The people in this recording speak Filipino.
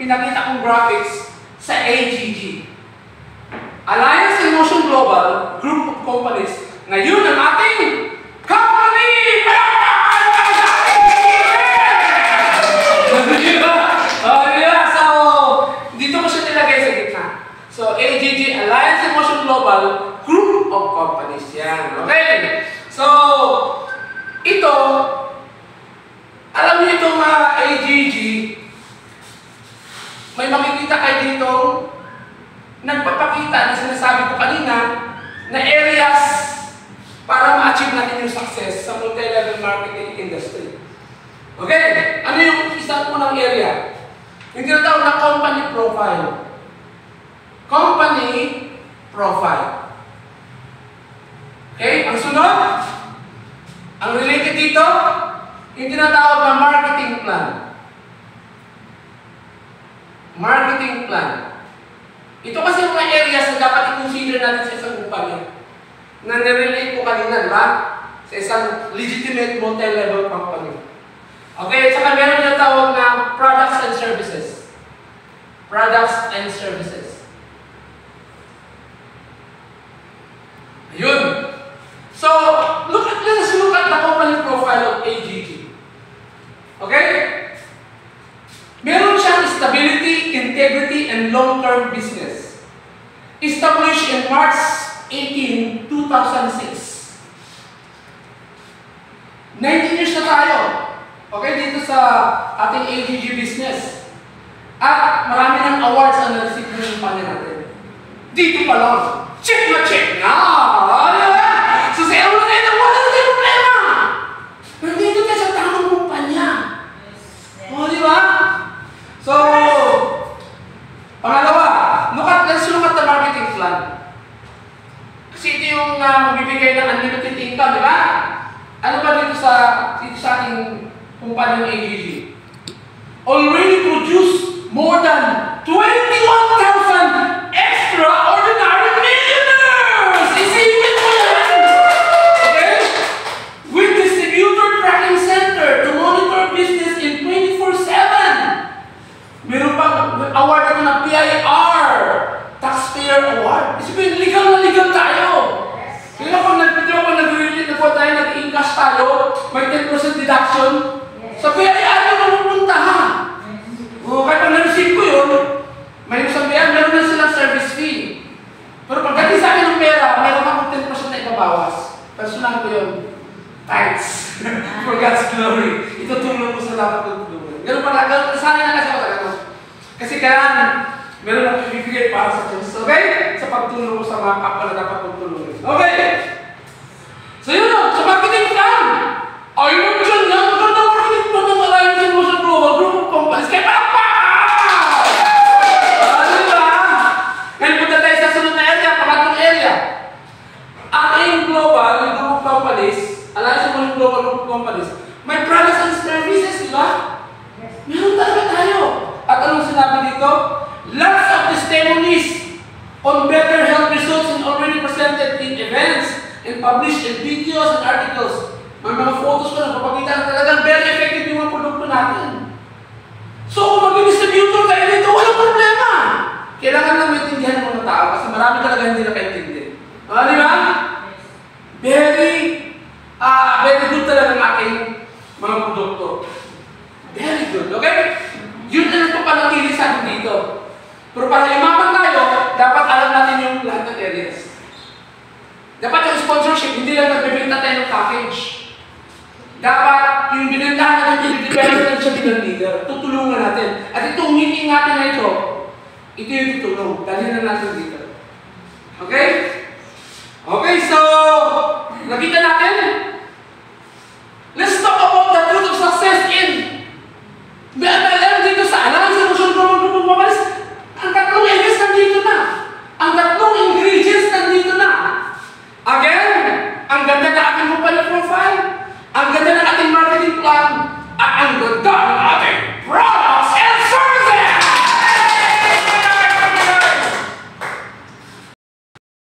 pinakita kong graphics sa AGG. Alliance in Motion Global, Group of Companies. Ngayon ang ating company! So, dito ko siya nilagay sa gitna. So, AGG, Alliance in Motion Global, Group of Companies. Yan. Okay? So, ito, alam niyo itong mga AGG, may makikita kayo dito, nagpapakita na sinasabi ko kanina, na areas para ma-achieve natin yung success sa multi-level marketing industry. Okay? Ano yung isang unang area? Yung tinatawag na company profile. Company profile. Okay? Ang sunod, ang related dito, yung tinatawag na marketing plan. Marketing plan. Ito kasi yung mga areas na dapat i-consider natin sa isang kumpanya. Na nirelate ko kanina, di ba? Sa isang legitimate multi-level company. Okay, at saka meron yung tawag na products and services. Products and services. Ayun. So, let's look at the company profile of AGG. Okay? Meron siyang stability, integrity, and long-term business. Established in March 18, 2006. 19 years na tayo. Okay, dito sa ating AGG business. At marami ng awards ang na-receive ng kumpanya natin. Dito pa lang. Check na check na! So sa iyo na wala na tayong problema! Nandito tayo sa tamang kumpanya. O, di ba? So, pangalawa, let's look at the marketing plan. Kasi ito yung magbibigay ng unlimited income, di ba? Ano ba dito sa ating kumpanyang AGG? Already produced more than 21,000 extraordinary millionaires! Isipin mo yan! Okay? With distributor tracking center to monitor business in 24/7. Meron pang award ito ng PIR, Taxpayer Award. Isipin, legal na legal tayo. Kaya pag nag-relate na po tayo, nag-i-encash tayo, may 10% deduction. Sa PIR yung mapupunta ha. O, kahit pag na-receive ko yun, may sabihan, meron na silang service fee. Pero pagdating sa akin ng pera, meron akong 10% na ibabawas. Personal ko yun. Thanks. For God's glory. Itutulong ko sa dapat tutulungan. Ganun pala, sana na kasi ako talaga. Kasi kailangan, meron akong ibibigay para sa Diyos. Okay? Sa pagtulong ko sa mga kapwa na dapat tutulungan. Okay? So yun o, sa marketing plan. Ay, yun dyan yan. Maganda marketing plan ng Alliance in Motion Global Group of Companies. Kaya pa! Diba? Ngayon punta tayo sa sunod na area, pangatlong area. Ang AIM Global, yung Group of Companies, Alliance in Motion Global Group of Companies, may products and services, diba? Meron talaga tayo. At anong sinabi dito? Lots of testimonies on better health results and already presented in events and published in videos and articles. May mga photos ko na kapagkita na talagang very effective yung mga produkto natin. So kung mag-distributor kayo dito, walang problema. Kailangan lang maintindihan ng mga tao kasi marami talaga hindi nakaintindi. Di ba? Very good talaga ng ating mga produkto. Very good, okay? Yun na ito panatili sa atin dito. Pero para yumaman tayo, dapat alam natin yung lahat ng areas. Dapat yung sponsorship, hindi lang nagbibenta tayo ng package. Dapat yung binentahan natin, i-develop natin siya bilang leader. Tutulungan natin. At itong meeting natin na ito yung tutulong. Dalhin na natin dito. Okay? Okay, so, nakita natin? Let's talk about the truth of success in BMLM dito sa Alliance in Motion Global Group of Companies. Ang tatlong areas nandito na. Ang tatlong ingredients nandito na. Again, ang ganda ng ating company profile, ang ganda ng ating marketing plan, at ang ganda ng ating product.